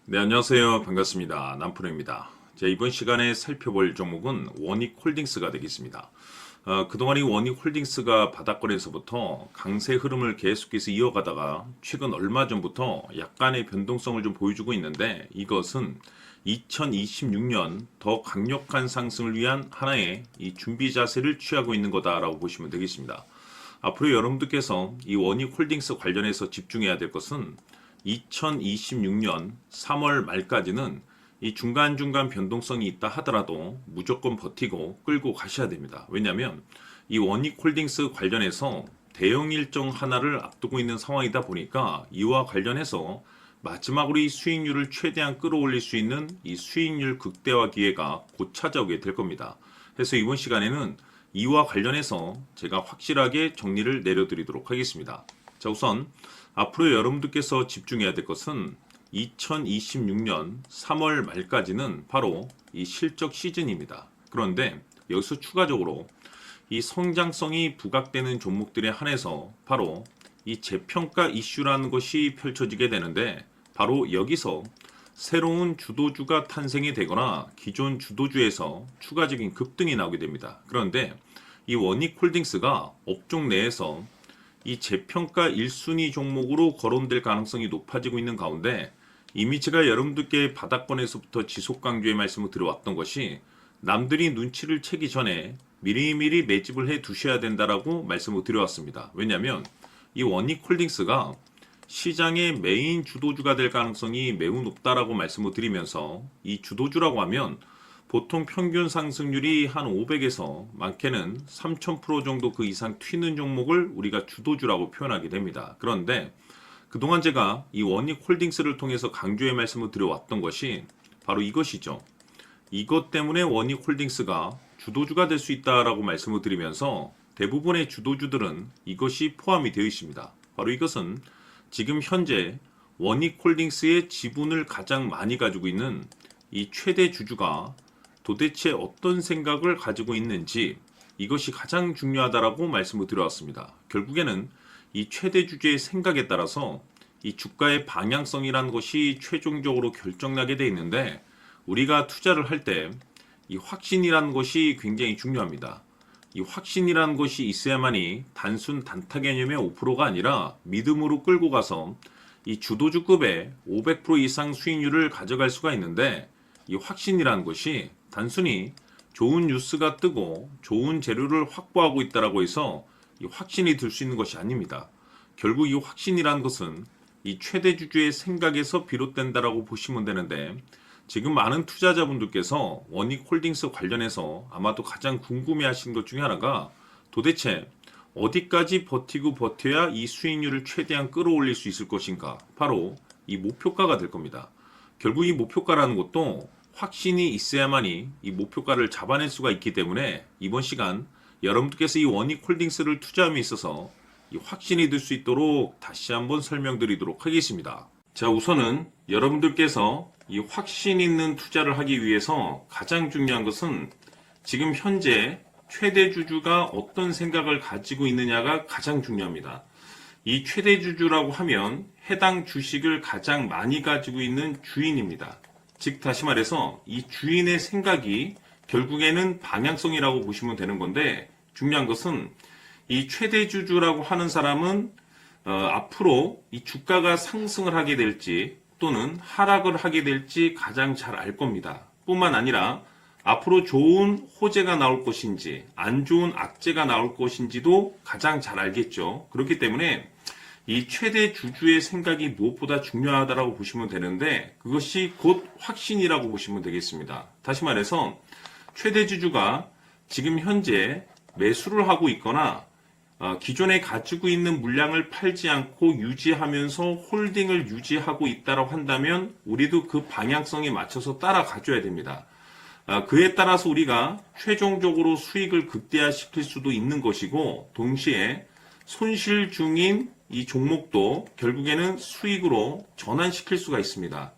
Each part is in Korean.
네, 안녕하세요. 반갑습니다. 남프로입니다. 자, 이번 시간에 살펴볼 종목은 원익홀딩스가 되겠습니다. 그동안 이 원익홀딩스가 바닥권에서부터 강세 흐름을 계속해서 이어가다가 최근 얼마 전부터 약간의 변동성을 좀 보여주고 있는데, 이것은 2026년 더 강력한 상승을 위한 하나의 이 준비 자세를 취하고 있는 거다라고 보시면 되겠습니다. 앞으로 여러분들께서 이 원익홀딩스 관련해서 집중해야 될 것은 2026년 3월 말까지는 이 중간중간 변동성이 있다 하더라도 무조건 버티고 끌고 가셔야 됩니다. 왜냐하면 이 원익홀딩스 관련해서 대형 일정 하나를 앞두고 있는 상황이다 보니까 이와 관련해서 마지막으로 이 수익률을 최대한 끌어올릴 수 있는 이 수익률 극대화 기회가 곧 찾아오게 될 겁니다. 그래서 이번 시간에는 이와 관련해서 제가 확실하게 정리를 내려드리도록 하겠습니다. 자, 우선 앞으로 여러분들께서 집중해야 될 것은 2026년 3월 말까지는 바로 이 실적 시즌입니다. 그런데 여기서 추가적으로 이 성장성이 부각되는 종목들에 한해서 바로 이 재평가 이슈라는 것이 펼쳐지게 되는데, 바로 여기서 새로운 주도주가 탄생이 되거나 기존 주도주에서 추가적인 급등이 나오게 됩니다. 그런데 이 원익홀딩스가 업종 내에서 이 재평가 1순위 종목으로 거론될 가능성이 높아지고 있는 가운데, 이미 제가 여러분들께 바닥권에서부터 지속 강조의 말씀을 드려왔던 것이 남들이 눈치를 채기 전에 미리미리 매집을 해 두셔야 된다라고 말씀을 드려왔습니다. 왜냐하면 이 원익홀딩스가 시장의 메인 주도주가 될 가능성이 매우 높다라고 말씀을 드리면서, 이 주도주라고 하면 보통 평균 상승률이 한 500에서 많게는 3000% 정도 그 이상 튀는 종목을 우리가 주도주라고 표현하게 됩니다. 그런데 그동안 제가 이 원익홀딩스를 통해서 강조의 말씀을 드려왔던 것이 바로 이것이죠. 이것 때문에 원익홀딩스가 주도주가 될 수 있다라고 말씀을 드리면서 대부분의 주도주들은 이것이 포함이 되어 있습니다. 바로 이것은 지금 현재 원익홀딩스의 지분을 가장 많이 가지고 있는 이 최대 주주가 도대체 어떤 생각을 가지고 있는지, 이것이 가장 중요하다라고 말씀을 드려왔습니다. 결국에는 이 최대 주주의 생각에 따라서 이 주가의 방향성이라는 것이 최종적으로 결정나게 되어 있는데, 우리가 투자를 할 때 이 확신이라는 것이 굉장히 중요합니다. 이 확신이라는 것이 있어야만이 단순 단타 개념의 5%가 아니라 믿음으로 끌고 가서 이 주도주급의 500% 이상 수익률을 가져갈 수가 있는데, 이 확신이라는 것이 단순히 좋은 뉴스가 뜨고 좋은 재료를 확보하고 있다라고 해서 이 확신이 들 수 있는 것이 아닙니다. 결국 이 확신이라는 것은 이 최대 주주의 생각에서 비롯된다라고 보시면 되는데, 지금 많은 투자자분들께서 원익홀딩스 관련해서 아마도 가장 궁금해하시는 것 중에 하나가 도대체 어디까지 버티고 버텨야 이 수익률을 최대한 끌어올릴 수 있을 것인가, 바로 이 목표가가 될 겁니다. 결국 이 목표가라는 것도 확신이 있어야만이 이 목표가를 잡아낼 수가 있기 때문에 이번 시간 여러분들께서 이 원익홀딩스를 투자함에 있어서 이 확신이 들 수 있도록 다시 한번 설명드리도록 하겠습니다. 자, 우선은 여러분들께서 이 확신 있는 투자를 하기 위해서 가장 중요한 것은 지금 현재 최대 주주가 어떤 생각을 가지고 있느냐가 가장 중요합니다. 이 최대 주주라고 하면 해당 주식을 가장 많이 가지고 있는 주인입니다. 즉 다시 말해서 이 주인의 생각이 결국에는 방향성이라고 보시면 되는 건데, 중요한 것은 이 최대 주주라고 하는 사람은 앞으로 이 주가가 상승을 하게 될지 또는 하락을 하게 될지 가장 잘 알 겁니다. 뿐만 아니라 앞으로 좋은 호재가 나올 것인지 안 좋은 악재가 나올 것인지도 가장 잘 알겠죠. 그렇기 때문에 이 최대 주주의 생각이 무엇보다 중요하다고 보시면 되는데, 그것이 곧 확신이라고 보시면 되겠습니다. 다시 말해서 최대 주주가 지금 현재 매수를 하고 있거나 기존에 가지고 있는 물량을 팔지 않고 유지하면서 홀딩을 유지하고 있다고 한다면 우리도 그 방향성에 맞춰서 따라가줘야 됩니다. 그에 따라서 우리가 최종적으로 수익을 극대화시킬 수도 있는 것이고, 동시에 손실 중인 이 종목도 결국에는 수익으로 전환시킬 수가 있습니다.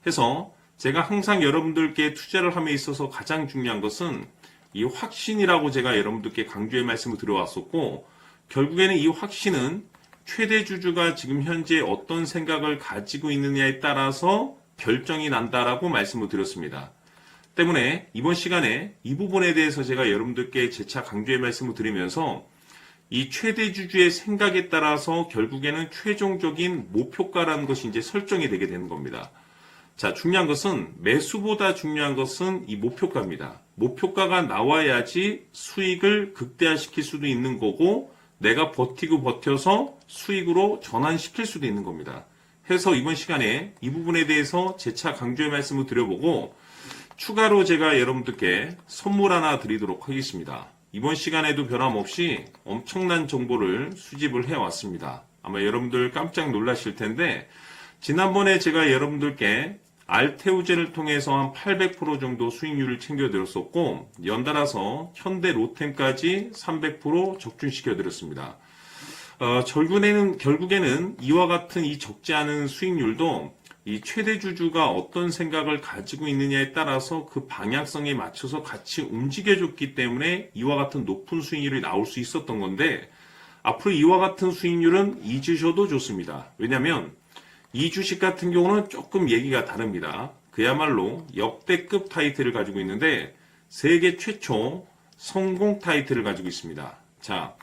해서 제가 항상 여러분들께 투자를 함에 있어서 가장 중요한 것은 이 확신이라고 제가 여러분들께 강조의 말씀을 드려왔었고, 결국에는 이 확신은 최대 주주가 지금 현재 어떤 생각을 가지고 있느냐에 따라서 결정이 난다라고 말씀을 드렸습니다. 때문에 이번 시간에 이 부분에 대해서 제가 여러분들께 재차 강조의 말씀을 드리면서 이 최대 주주의 생각에 따라서 결국에는 최종적인 목표가라는 것이 이제 설정이 되게 되는 겁니다. 자, 중요한 것은 매수보다 중요한 것은 이 목표가입니다. 목표가가 나와야지 수익을 극대화시킬 수도 있는 거고 내가 버티고 버텨서 수익으로 전환시킬 수도 있는 겁니다. 해서 이번 시간에 이 부분에 대해서 재차 강조의 말씀을 드려보고 추가로 제가 여러분들께 선물 하나 드리도록 하겠습니다. 이번 시간에도 변함없이 엄청난 정보를 수집을 해왔습니다. 아마 여러분들 깜짝 놀라실 텐데 지난번에 제가 여러분들께 알테오젠을 통해서 한 800% 정도 수익률을 챙겨드렸었고 연달아서 현대 로템까지 300% 적중시켜드렸습니다. 결국에는 이와 같은 이 적지 않은 수익률도 이 최대 주주가 어떤 생각을 가지고 있느냐에 따라서 그 방향성에 맞춰서 같이 움직여줬기 때문에 이와 같은 높은 수익률이 나올 수 있었던 건데 앞으로 이와 같은 수익률은 잊으셔도 좋습니다. 왜냐하면 이 주식 같은 경우는 조금 얘기가 다릅니다. 그야말로 역대급 타이틀을 가지고 있는데 세계 최초 성공 타이틀을 가지고 있습니다. 자,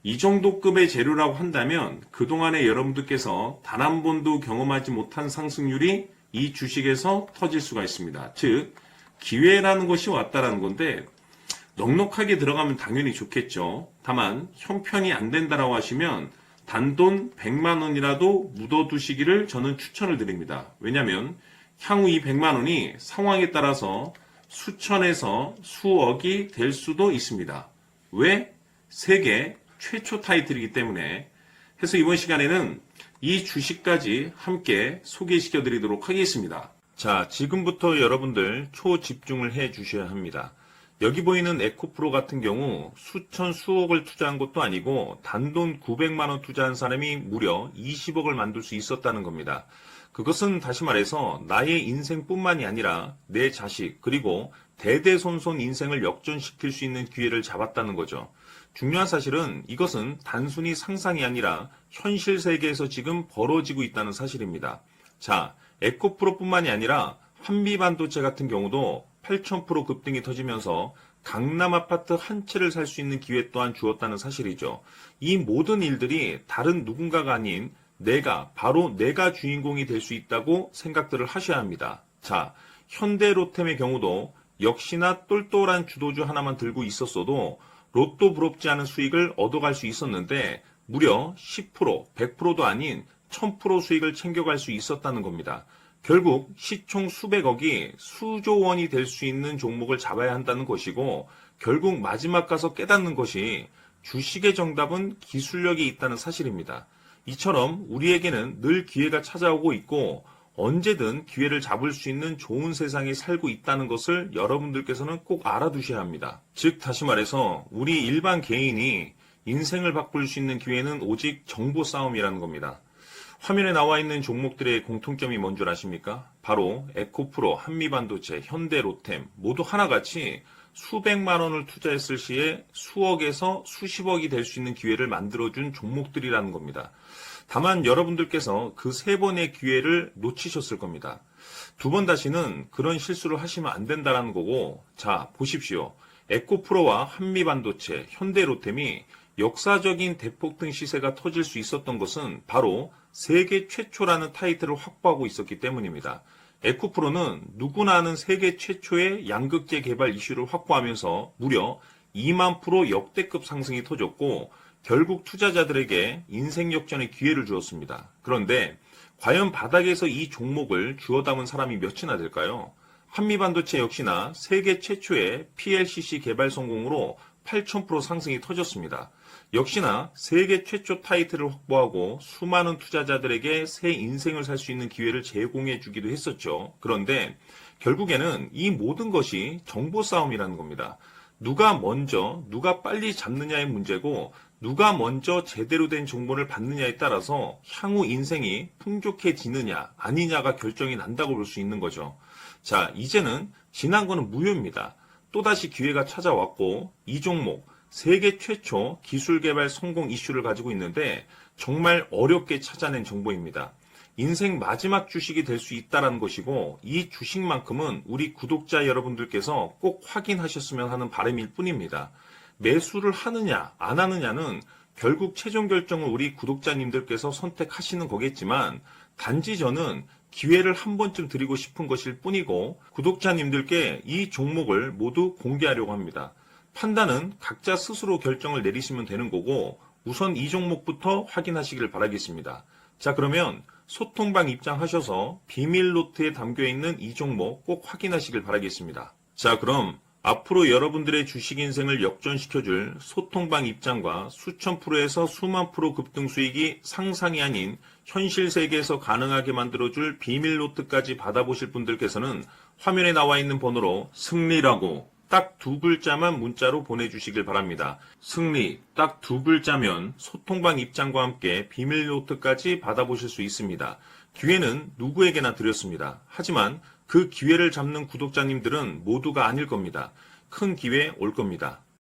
이 정도 급의 재료라고 한다면 그동안에 여러분들께서 단 한 번도 경험하지 못한 상승률이 이 주식에서 터질 수가 있습니다. 즉 기회라는 것이 왔다라는 건데 넉넉하게 들어가면 당연히 좋겠죠. 다만 형편이 안 된다라고 하시면 단돈 100만 원이라도 묻어두시기를 저는 추천을 드립니다. 왜냐하면 향후 이 100만 원이 상황에 따라서 수천에서 수억이 될 수도 있습니다. 왜? 세계 최초 타이틀이기 때문에. 해서 이번 시간에는 이 주식까지 함께 소개시켜 드리도록 하겠습니다. 자, 지금부터 여러분들 초집중을 해 주셔야 합니다. 여기 보이는 에코프로 같은 경우 수천 수억을 투자한 것도 아니고 단돈 900만 원 투자한 사람이 무려 20억을 만들 수 있었다는 겁니다. 그것은 다시 말해서 나의 인생뿐만이 아니라 내 자식 그리고 대대손손 인생을 역전시킬 수 있는 기회를 잡았다는 거죠. 중요한 사실은 이것은 단순히 상상이 아니라 현실 세계에서 지금 벌어지고 있다는 사실입니다. 자, 에코프로뿐만이 아니라 한미반도체 같은 경우도 8,000% 급등이 터지면서 강남 아파트 한 채를 살 수 있는 기회 또한 주었다는 사실이죠. 이 모든 일들이 다른 누군가가 아닌 바로 내가 주인공이 될 수 있다고 생각들을 하셔야 합니다. 자, 현대로템의 경우도 역시나 똘똘한 주도주 하나만 들고 있었어도 로또 부럽지 않은 수익을 얻어갈 수 있었는데 무려 10%, 100%도 아닌 1000% 수익을 챙겨갈 수 있었다는 겁니다. 결국 시총 수백억이 수조 원이 될 수 있는 종목을 잡아야 한다는 것이고 결국 마지막 가서 깨닫는 것이 주식의 정답은 기술력이 있다는 사실입니다. 이처럼 우리에게는 늘 기회가 찾아오고 있고 언제든 기회를 잡을 수 있는 좋은 세상에 살고 있다는 것을 여러분들께서는 꼭 알아두셔야 합니다. 즉 다시 말해서 우리 일반 개인이 인생을 바꿀 수 있는 기회는 오직 정보 싸움이라는 겁니다. 화면에 나와 있는 종목들의 공통점이 뭔 줄 아십니까? 바로 에코프로, 한미반도체, 현대로템 모두 하나같이 수백만 원을 투자했을 시에 수억에서 수십억이 될 수 있는 기회를 만들어준 종목들이라는 겁니다. 다만 여러분들께서 그 세 번의 기회를 놓치셨을 겁니다. 두 번 다시는 그런 실수를 하시면 안 된다는 거고, 자, 보십시오. 에코프로와 한미반도체, 현대로템이 역사적인 대폭등 시세가 터질 수 있었던 것은 바로 세계 최초라는 타이틀을 확보하고 있었기 때문입니다. 에코프로는 누구나 아는 세계 최초의 양극재 개발 이슈를 확보하면서 무려 2만 프로 역대급 상승이 터졌고 결국 투자자들에게 인생 역전의 기회를 주었습니다. 그런데 과연 바닥에서 이 종목을 주워 담은 사람이 몇이나 될까요? 한미반도체 역시나 세계 최초의 PLCC 개발 성공으로 8,000% 상승이 터졌습니다. 역시나 세계 최초 타이틀을 확보하고 수많은 투자자들에게 새 인생을 살 수 있는 기회를 제공해 주기도 했었죠. 그런데 결국에는 이 모든 것이 정보 싸움이라는 겁니다. 누가 먼저, 누가 빨리 잡느냐의 문제고 누가 먼저 제대로 된 정보를 받느냐에 따라서 향후 인생이 풍족해지느냐 아니냐가 결정이 난다고 볼 수 있는 거죠. 자, 이제는 지난 거는 무효입니다. 또다시 기회가 찾아왔고 이 종목 세계 최초 기술 개발 성공 이슈를 가지고 있는데 정말 어렵게 찾아낸 정보입니다. 인생 마지막 주식이 될 수 있다라는 것이고 이 주식만큼은 우리 구독자 여러분들께서 꼭 확인하셨으면 하는 바람일 뿐입니다. 매수를 하느냐 안 하느냐는 결국 최종 결정을 우리 구독자님들께서 선택하시는 거겠지만 단지 저는 기회를 한 번쯤 드리고 싶은 것일 뿐이고 구독자님들께 이 종목을 모두 공개하려고 합니다. 판단은 각자 스스로 결정을 내리시면 되는 거고 우선 이 종목부터 확인하시길 바라겠습니다. 자, 그러면 소통방 입장하셔서 비밀 노트에 담겨있는 이 종목 꼭 확인하시길 바라겠습니다. 자, 그럼 앞으로 여러분들의 주식 인생을 역전시켜줄 소통방 입장과 수천 프로에서 수만 프로 급등 수익이 상상이 아닌 현실 세계에서 가능하게 만들어줄 비밀 노트까지 받아보실 분들께서는 화면에 나와 있는 번호로 승리라고 딱 2글자만 문자로 보내주시길 바랍니다. 승리 딱 2글자면 소통방 입장과 함께 비밀 노트까지 받아보실 수 있습니다. 기회는 누구에게나 드렸습니다. 하지만 그 기회를 잡는 구독자님들은 모두가 아닐 겁니다. 큰 기회 올 겁니다.